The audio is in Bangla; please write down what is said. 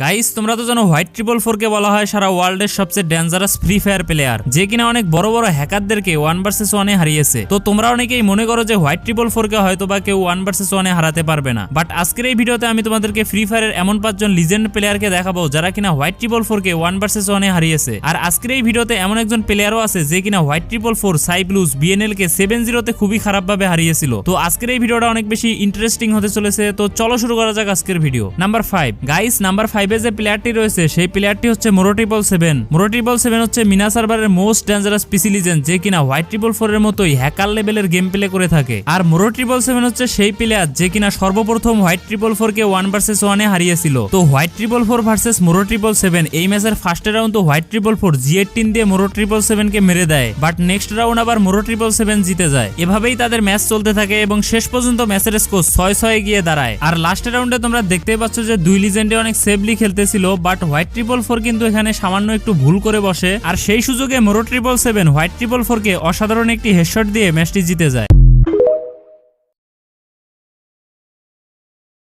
গাইস তোমরা তো জানো হোয়াইট ট্রিপল 4 কে বলা হয় সারা ওয়ার্ল্ডের সবচেয়ে ডেঞ্জারাস ফ্রি ফায়ার প্লেয়ার, যে কিনা অনেক বড় বড় হ্যাকারদেরকে 1 vs 1 এ হারিয়েছে। তো তোমরা অনেকেই মনে করো যে হোয়াইট ট্রিপল 4 কে হয়তো বা কেউ 1 vs 1 এ হারাতে পারবে না, বাট আজকের এই ভিডিওতে আমি তোমাদেরকে ফ্রি ফায়ারের এমন 5 জন লিজেন্ড প্লেয়ারকে দেখাবো যারা কিনা হোয়াইট ট্রিপল 4 কে 1 vs 1 এ হারিয়েছে। আর আজকের এই ভিডিওতে এমন একজন প্লেয়ারও আছে যে কিনা হোয়াইট ট্রিপল 4, সাইব্লুজ, বিএনএল কে 7-0 তে খুবই খারাপভাবে হারিয়েছিল। তো আজকের এই ভিডিওটা অনেক বেশি ইন্টারেস্টিং হতে চলেছে। তো চলো শুরু করা যাক আজকের ভিডিও। নাম্বার 5 গাইস, নাম্বার 5 এ যে প্লেয়ারটি রয়েছে সেই প্লেয়ারটি হচ্ছে মোরো ট্রিপল 7। মোরো ট্রিপল 7 হচ্ছে মিনা সার্ভারের মোস্ট ডেঞ্জারাস পিসি লিজেন্ড, যে কিনা হোয়াইট ট্রিপল 4 এর মতোই হ্যাকার লেভেলের গেম প্লে করে থাকে। আর মোরো ট্রিপল 7 হচ্ছে সেই প্লেয়ার যে কিনা সর্বপ্রথম হোয়াইট ট্রিপল 4 কে 1 vs 1 এ হারিয়েছিল। তো হোয়াইট ট্রিপল 4 ভার্সেস মোরো ট্রিপল 7 এই ম্যাচের ফার্স্ট রাউন্ড তো হোয়াইট ট্রিপল 4 G18 দিয়ে মোরো ট্রিপল 7 কে মেরে দেয়, বাট নেক্সট রাউন্ড আবার মোরো ট্রিপল 7 জিতে যায়। এভাবেই তাদের ম্যাচ চলতে থাকে এবং শেষ পর্যন্ত ম্যাচের স্কোর 6-6 গিয়ে দাঁড়ায়। আর লাস্ট রাউন্ডে তোমরা দেখতেই পাচ্ছ যে দুই লিজেন্ডে অনেক সেফলি খেলতেছিল, বাট হোয়াইট ট্রিপল 4 কিন্তু এখানে সামান্য একটু ভুল করে বসে। আর সেই সুযোগে মোরো ট্রিপল 7 হোয়াইট ট্রিপল 4 কে অসাধারণ একটি হেডশট দিয়ে ম্যাচটি জিতে যায়।